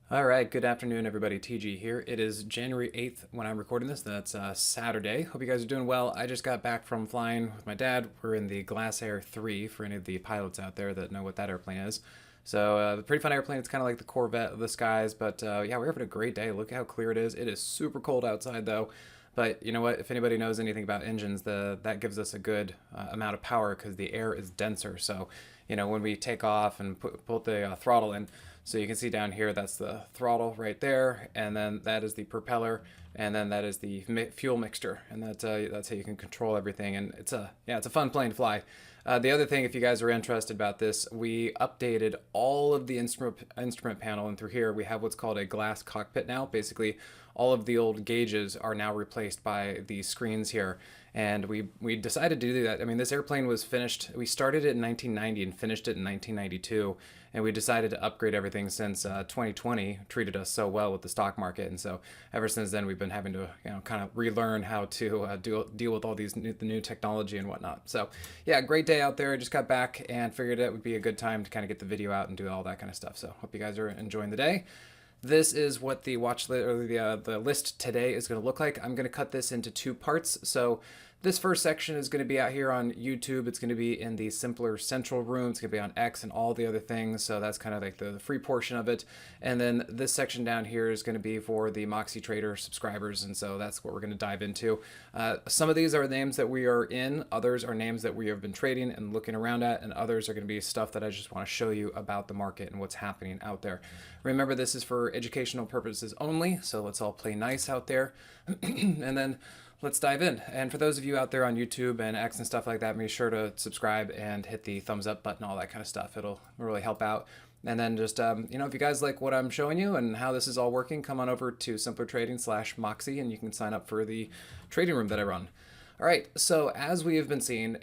All right, good afternoon, everybody. TG here. It is January 8th when I'm recording this. That's Saturday. Hope you guys are doing well. I just got back from flying with my dad. We're in the Glass Air 3 for any of the pilots out there that know what that airplane is. So, pretty fun airplane. It's kind of like the Corvette of the skies, but yeah, we're having a great day. Look how clear it is. It is super cold outside, though. But you know what? If anybody knows anything about engines, that gives us a good amount of power because the air is denser. So, when we take off and put the throttle in, so you can see down here, that's the throttle right there, and then that is the propeller, and then that is the fuel mixture, and that's how you can control everything. And it's a fun plane to fly. The other thing, if you guys are interested about this, we updated all of the instrument panel, and through here we have what's called a glass cockpit now. Basically, all of the old gauges are now replaced by these screens here. And we decided to do that. I mean, this airplane was finished. We started it in 1990 and finished it in 1992. And we decided to upgrade everything since 2020 treated us so well with the stock market. And so ever since then, we've been having to kind of relearn how to deal with all the new technology and whatnot. So yeah, great day out there. I just got back and figured it would be a good time to kind of get the video out and do all that kind of stuff. So hope you guys are enjoying the day. This is what the watch list or the list today is going to look like. I'm going to cut this into two parts. So this first section is going to be out here on YouTube. It's going to be in the simpler central room. It's going to be on X and all the other things. So that's kind of like the free portion of it. And then this section down here is going to be for the Moxie Trader subscribers. And so that's what we're going to dive into. Some of these are names that we are in. Others are names that we have been trading and looking around at. And others are going to be stuff that I just want to show you about the market and what's happening out there. Remember, this is for educational purposes only. So let's all play nice out there. And then let's dive in. And for those of you out there on YouTube and X and stuff like that, be sure to subscribe and hit the thumbs up button, all that kind of stuff. It'll really help out. And then just, if you guys like what I'm showing you and how this is all working, come on over to simplertrading/Moxie and you can sign up for the trading room that I run. All right, so as we have been seeing,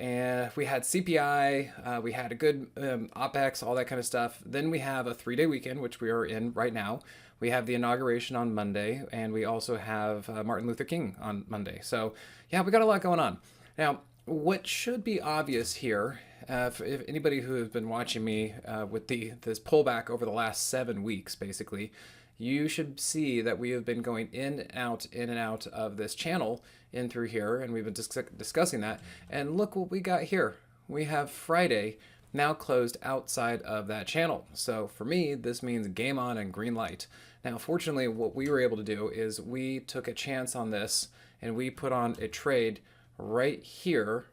we had CPI, we had a good OPEX, all that kind of stuff. Then we have a 3-day weekend, which we are in right now. We have the inauguration on Monday, and we also have Martin Luther King on Monday. So yeah, we got a lot going on. Now, what should be obvious here, if anybody who has been watching me with this pullback over the last 7 weeks, basically, you should see that we have been going in and out of this channel in through here, and we've been discussing that. And look what we got here. We have Friday now closed outside of that channel. So for me, this means game on and green light. Now, fortunately, what we were able to do is we took a chance on this and we put on a trade right here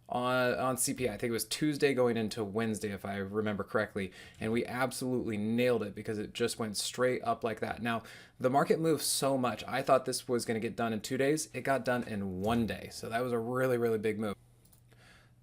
on CPI. I think it was Tuesday going into Wednesday, if I remember correctly, and we absolutely nailed it because it just went straight up like that. Now, the market moves so much. I thought this was going to get done in 2 days. It got done in 1 day, so that was a really, really big move.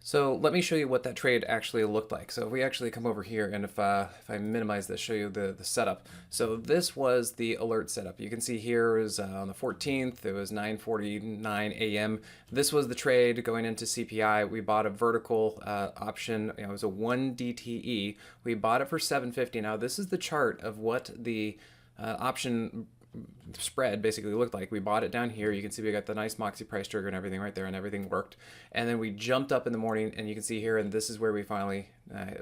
So let me show you what that trade actually looked like. So if we actually come over here, and if I minimize this, show you the setup. So this was the alert setup. You can see here is on the 14th, it was 9:49 a.m. This was the trade going into CPI. We bought a vertical option. It was a 1 DTE. We bought it for 750. Now this is the chart of what the option spread basically looked like. We bought it down here. You can see we got the nice Moxie price trigger and everything right there, and everything worked. And then we jumped up in the morning, and you can see here, and this is where we finally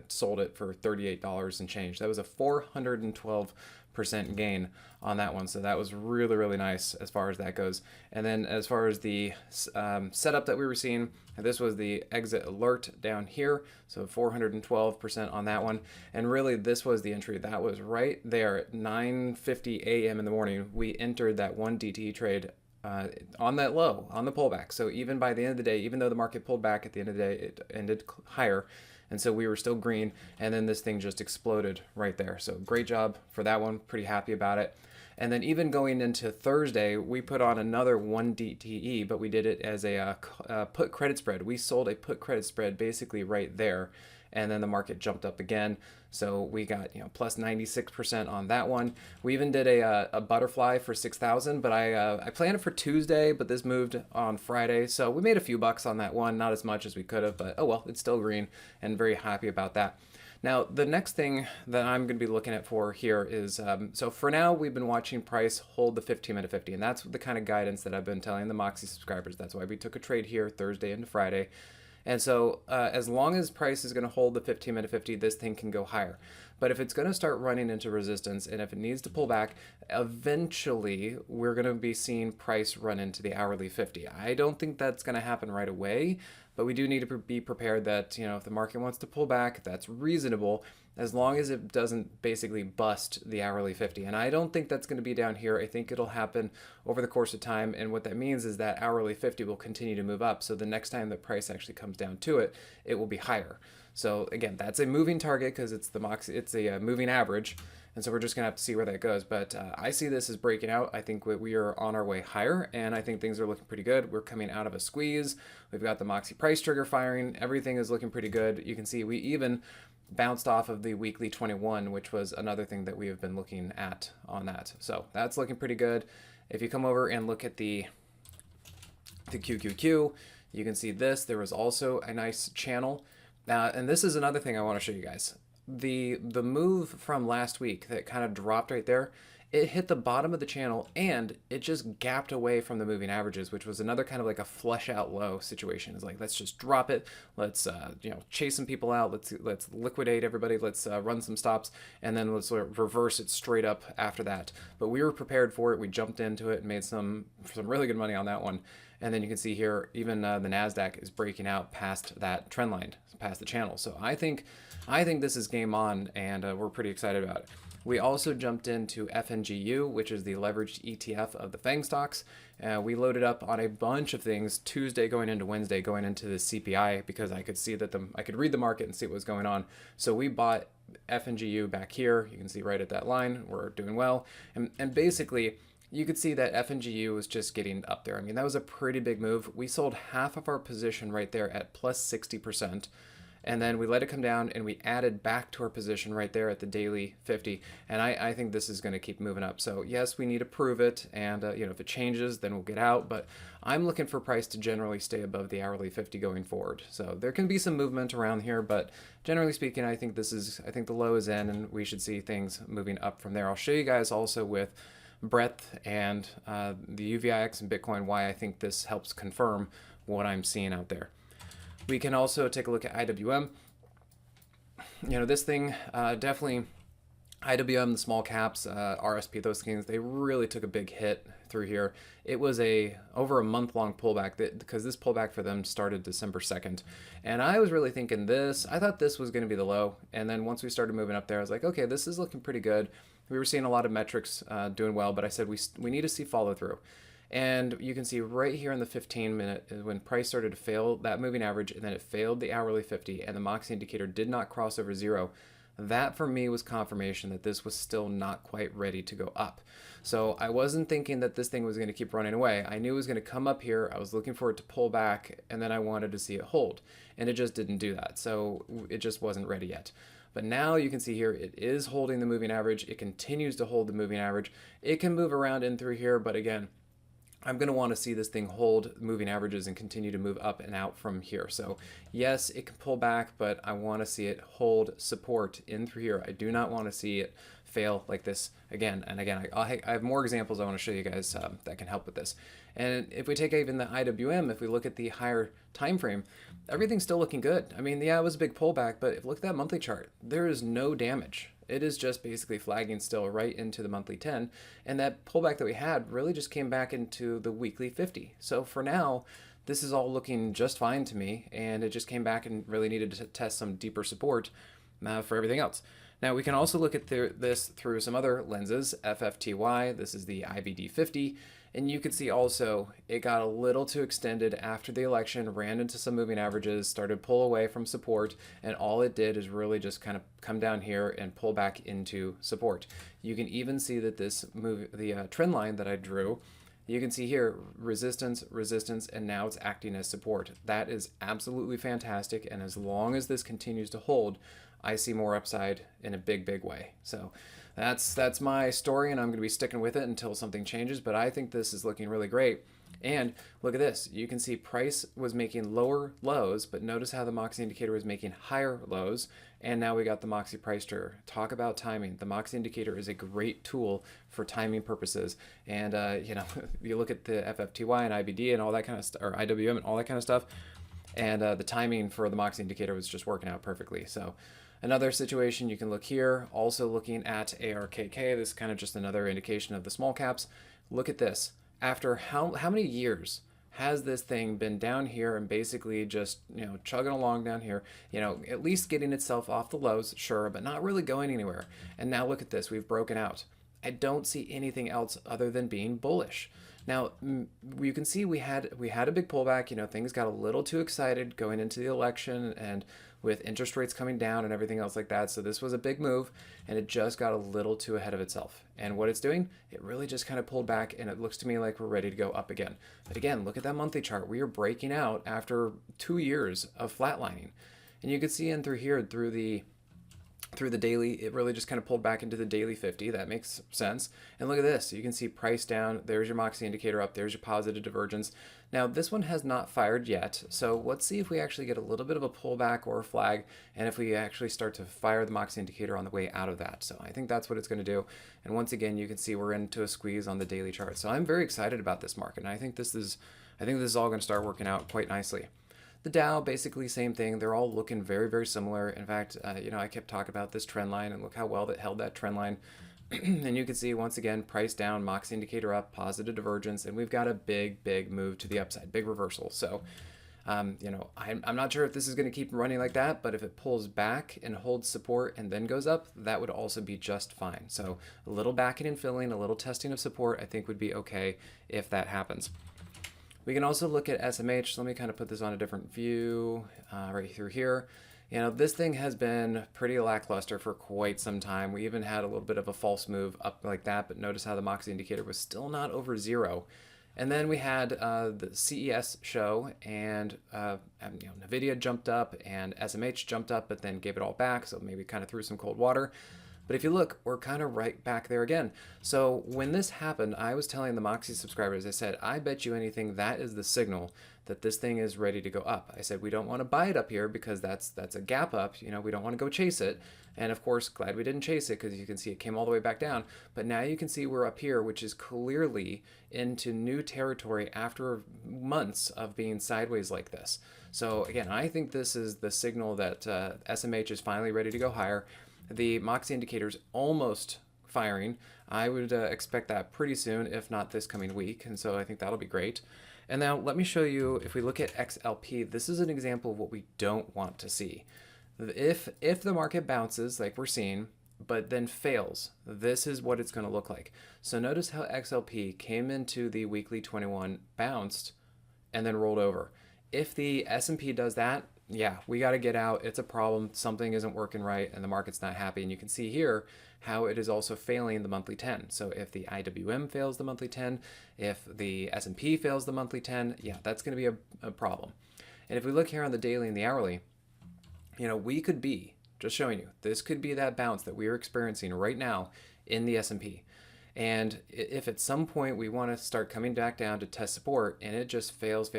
sold it for $38 and change. That was a 412% gain on that one. So that was really, really nice as far as that goes. And then as far as the setup that we were seeing, this was the exit alert down here. So 412% on that one. And really this was the entry. That was right there at 9:50 a.m. in the morning. We entered that 1 DTE trade on that low, on the pullback. So even by the end of the day, even though the market pulled back at the end of the day, it ended higher. And so we were still green, and then this thing just exploded right there. So great job for that one. Pretty happy about it. And then even going into Thursday, we put on another 1 DTE, but we did it as a put credit spread. We sold a put credit spread basically right there, and then the market jumped up again. So we got plus 96% on that one. We even did a butterfly for 6,000, but I planned it for Tuesday, but this moved on Friday, so we made a few bucks on that one. Not as much as we could have, but oh well, it's still green, and very happy about that. Now, the next thing that I'm going to be looking at for here is, so for now, we've been watching price hold the 15-minute 50, and that's the kind of guidance that I've been telling the Moxie subscribers. That's why we took a trade here Thursday into Friday. And so as long as price is going to hold the 15-minute 50, this thing can go higher. But if it's going to start running into resistance and if it needs to pull back, eventually we're going to be seeing price run into the hourly 50. I don't think that's going to happen right away, but we do need to be prepared that, if the market wants to pull back, that's reasonable as long as it doesn't basically bust the hourly 50. And I don't think that's going to be down here. I think it'll happen over the course of time. And what that means is that hourly 50 will continue to move up. So the next time the price actually comes down to it, it will be higher. So again, that's a moving target because it's a moving average. And so we're just going to have to see where that goes. But I see this as breaking out. I think we are on our way higher, and I think things are looking pretty good. We're coming out of a squeeze. We've got the Moxie price trigger firing. Everything is looking pretty good. You can see we even bounced off of the weekly 21, which was another thing that we have been looking at on that. So that's looking pretty good. If you come over and look at the QQQ, you can see this. There was also a nice channel. And this is another thing I want to show you guys. The move from last week that kind of dropped right there, it hit the bottom of the channel and it just gapped away from the moving averages, which was another kind of like a flush out low situation. It's like, let's just drop it. Let's chase some people out. Let's liquidate everybody. Let's run some stops, and then let's reverse it straight up after that. But we were prepared for it. We jumped into it and made some really good money on that one. And then you can see here, even the NASDAQ is breaking out past that trend line, past the channel. So I think this is game on, and we're pretty excited about it. We also jumped into FNGU, which is the leveraged ETF of the FANG stocks. We loaded up on a bunch of things Tuesday going into Wednesday, going into the CPI, because I could see that I could read the market and see what was going on. So we bought FNGU back here. You can see right at that line. We're doing well. And basically, you could see that FNGU was just getting up there. I mean, that was a pretty big move. We sold half of our position right there at plus 60%. And then we let it come down and we added back to our position right there at the daily 50. And I think this is going to keep moving up. So yes, we need to prove it. And if it changes, then we'll get out. But I'm looking for price to generally stay above the hourly 50 going forward. So there can be some movement around here, but generally speaking, I think the low is in, and we should see things moving up from there. I'll show you guys also with breadth and the UVIX and Bitcoin why I think this helps confirm what I'm seeing out there. We can also take a look at IWM. This thing definitely, IWM, the small caps, RSP, those things, they really took a big hit through here. It was over a month-long pullback because this pullback for them started December 2nd. And I was really thinking I thought this was going to be the low. And then once we started moving up there, I was like, okay, this is looking pretty good. We were seeing a lot of metrics doing well, but I said we need to see follow through. And you can see right here in the 15-minute when price started to fail that moving average, and then it failed the hourly 50, and the Moxie indicator did not cross over zero. That for me was confirmation that this was still not quite ready to go up. So I wasn't thinking that this thing was going to keep running away. I knew it was going to come up here. I was looking for it to pull back, and then I wanted to see it hold. And it just didn't do that. So it just wasn't ready yet. But now you can see here, it is holding the moving average. It continues to hold the moving average. It can move around in through here, but again, I'm going to want to see this thing hold moving averages and continue to move up and out from here. So yes, it can pull back, but I want to see it hold support in through here. I do not want to see it fail like this again and again. I have more examples I want to show you guys that can help with this. And if we take even the IWM, if we look at the higher time frame, everything's still looking good. I mean, yeah, it was a big pullback, but if you look at that monthly chart, there is no damage. It is just basically flagging still right into the monthly 10. And that pullback that we had really just came back into the weekly 50. So for now, this is all looking just fine to me. And it just came back and really needed to test some deeper support for everything else. Now we can also look at this through some other lenses. FFTY, this is the IBD 50. And you can see also it got a little too extended after the election, ran into some moving averages, started pull away from support, and all it did is really just kind of come down here and pull back into support. You can even see that this the trend line that I drew, you can see here resistance, resistance, and now it's acting as support. That is absolutely fantastic, and as long as this continues to hold, I see more upside in a big, big way. So that's my story, and I'm going to be sticking with it until something changes, but I think this is looking really great. And look at this. You can see price was making lower lows, but notice how the Moxie indicator was making higher lows, and now we got the Moxie price trigger. Talk about timing. The Moxie indicator is a great tool for timing purposes. And you look at the FFTY and IBD and all that kind of stuff, or IWM and all that kind of stuff, and the timing for the Moxie indicator was just working out perfectly. So another situation, you can look here, also looking at ARKK. This is kind of just another indication of the small caps. Look at this. After how many years has this thing been down here and basically just, chugging along down here, at least getting itself off the lows, sure, but not really going anywhere. And now look at this, we've broken out. I don't see anything else other than being bullish. Now, you can see we had a big pullback. Things got a little too excited going into the election and with interest rates coming down and everything else like that. So this was a big move, and it just got a little too ahead of itself. And what it's doing, it really just kind of pulled back, and it looks to me like we're ready to go up again. But again, look at that monthly chart. We are breaking out after 2 years of flatlining. And you can see in through here, through the daily, it really just kind of pulled back into the daily 50. That makes sense. And look at this. You can see price down. There's your Moxie indicator up. There's your positive divergence. Now, this one has not fired yet. So let's see if we actually get a little bit of a pullback or a flag, and if we actually start to fire the Moxie indicator on the way out of that. So I think that's what it's going to do. And once again, you can see we're into a squeeze on the daily chart. So I'm very excited about this market, and I think this is all going to start working out quite nicely. The Dow, basically same thing. They're all looking very, very similar. In fact, I kept talking about this trend line, and look how well that held that trend line. And you can see, once again, price down, Moxie indicator up, positive divergence, and we've got a big, big move to the upside, big reversal. So, I'm not sure if this is going to keep running like that, but if it pulls back and holds support and then goes up, that would also be just fine. So a little backing and filling, a little testing of support, I think would be okay if that happens. We can also look at SMH. Let me kind of put this on a different view right through here. This thing has been pretty lackluster for quite some time. We even had a little bit of a false move up like that, but notice how the Moxie indicator was still not over 0. And then we had the CES show, and NVIDIA jumped up and SMH jumped up, but then gave it all back, so maybe kind of threw some cold water. But if you look, we're kind of right back there again. So when this happened, I was telling the Moxie subscribers, I said, I bet you anything that is the signal that this thing is ready to go up. I said, we don't want to buy it up here because that's a gap up. We don't want to go chase it. And of course, glad we didn't chase it, because you can see it came all the way back down. But now you can see we're up here, which is clearly into new territory after months of being sideways like this. So again, I think this is the signal that SMH is finally ready to go higher. The Moxie indicator's almost firing. I would expect that pretty soon, if not this coming week, and so I think that'll be great. And now let me show you, if we look at XLP, this is an example of what we don't want to see. If the market bounces like we're seeing, but then fails, this is what it's going to look like. So notice how XLP came into the weekly 21, bounced, and then rolled over. If the S&P does that, yeah, we got to get out. It's a problem. Something isn't working right, and the market's not happy. And you can see here how it is also failing the monthly 10. So if the IWM fails the monthly 10, if the S&P fails the monthly 10, yeah, that's going to be a problem. And if we look here on the daily and the hourly, we could be, just showing you, this could be that bounce that we are experiencing right now in the S&P. And if at some point we want to start coming back down to test support and it just fails,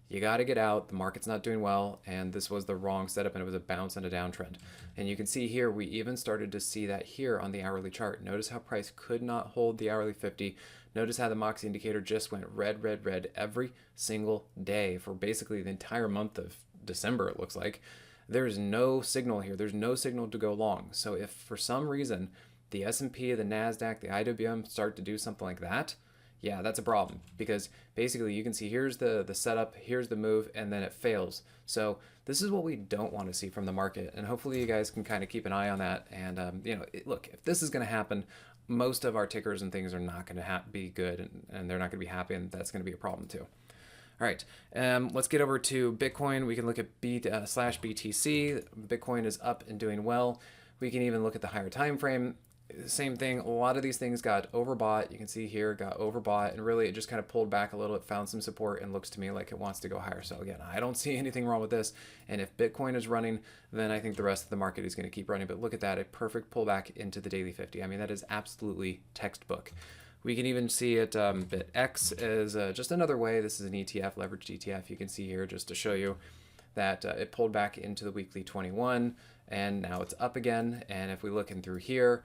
you got to get out. The market's not doing well, and this was the wrong setup, and it was a bounce and a downtrend. And you can see here, we even started to see that here on the hourly chart. Notice how price could not hold the hourly 50. Notice how the Moxie indicator just went red, red, red every single day for basically the entire month of December, it looks like. There's no signal here. There's no signal to go long. So if for some reason the S&P, the NASDAQ, the IWM start to do something like that, yeah, that's a problem, because basically you can see here's the setup, here's the move, and then it fails. So this is what we don't want to see from the market, and hopefully you guys can kind of keep an eye on that. And look, if this is going to happen, most of our tickers and things are not going to be good, and they're not going to be happy, and that's going to be a problem too. All right, let's get over to Bitcoin. We can look at /BTC. Bitcoin is up and doing well. We can even look at the higher time frame. Same thing, a lot of these things got overbought. You can see here, got overbought, and really it just kind of pulled back a little. It found some support and looks to me like it wants to go higher. So again, I don't see anything wrong with this. And if Bitcoin is running, then I think the rest of the market is going to keep running. But look at that, a perfect pullback into the daily 50. I mean, that is absolutely textbook. We can even see it, BitX is just another way. This is an ETF, leveraged ETF. You can see here, just to show you that it pulled back into the weekly 21, and now it's up again. And if we look in through here,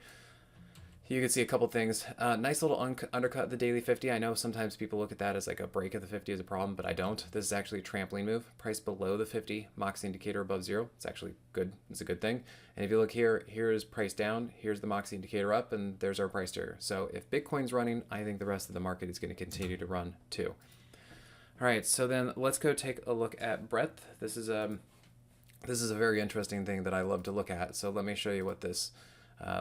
You can see a couple things. Nice little undercut of the daily 50. I know sometimes people look at that as like a break of the 50 as a problem, but I don't. This is actually a trampoline move. Price below the 50, Moxie indicator above zero. It's actually good. It's a good thing. And if you look here, here's price down, here's the Moxie indicator up, and there's our price ticker. So if Bitcoin's running, I think the rest of the market is going to continue to run too. All right, so then let's go take a look at breadth. This is a very interesting thing that I love to look at. So let me show you what this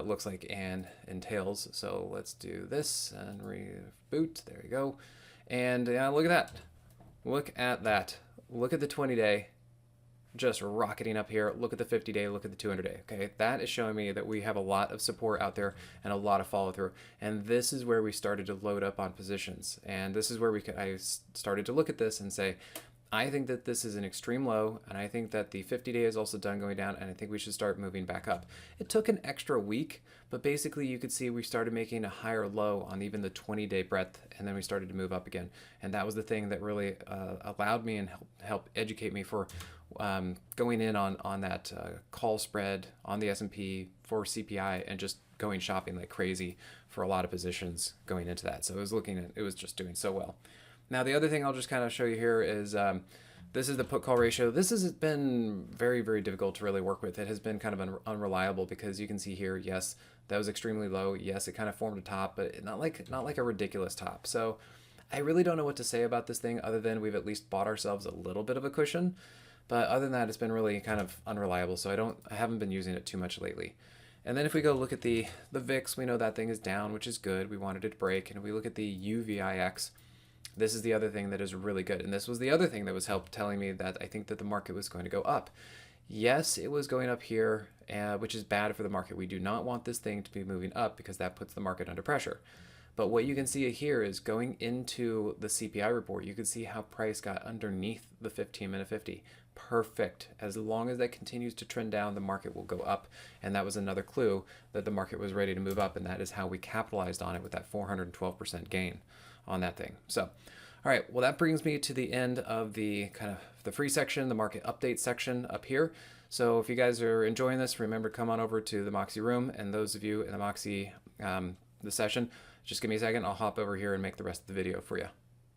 looks like and entails. So let's do this and reboot. There we go. And look at that. Look at that. Look at the 20-day just rocketing up here. Look at the 50-day. Look at the 200-day. Okay, that is showing me that we have a lot of support out there and a lot of follow through. And this is where we started to load up on positions. And this is where I started to look at this and say, I think that this is an extreme low, and I think that the 50-day is also done going down, and I think we should start moving back up. It took an extra week, but basically you could see we started making a higher low on even the 20-day breadth, and then we started to move up again. And that was the thing that really allowed me and helped educate me for going in on that call spread on the S&P for CPI and just going shopping like crazy for a lot of positions going into that. So it was just doing so well. Now, the other thing I'll just kind of show you here is this is the put call ratio. This has been very, very difficult to really work with. It has been kind of unreliable because you can see here, yes, that was extremely low. Yes, it kind of formed a top, but not like a ridiculous top. So I really don't know what to say about this thing other than we've at least bought ourselves a little bit of a cushion. But other than that, it's been really kind of unreliable. So I haven't been using it too much lately. And then if we go look at the VIX, we know that thing is down, which is good. We wanted it to break. And if we look at the UVIX, this is the other thing that is really good. And this was the other thing that was telling me that I think that the market was going to go up. Yes, it was going up here, which is bad for the market. We do not want this thing to be moving up because that puts the market under pressure. But what you can see here is going into the CPI report, you can see how price got underneath the 15-minute 50. Perfect. As long as that continues to trend down, the market will go up. And that was another clue that the market was ready to move up. And that is how we capitalized on it with that 412% gain on that thing. So, all right, well, that brings me to the end of the kind of the free section, the market update section up here. So if you guys are enjoying this, remember, come on over to the Moxie room. And those of you in the Moxie, the session, just give me a second. I'll hop over here and make the rest of the video for you.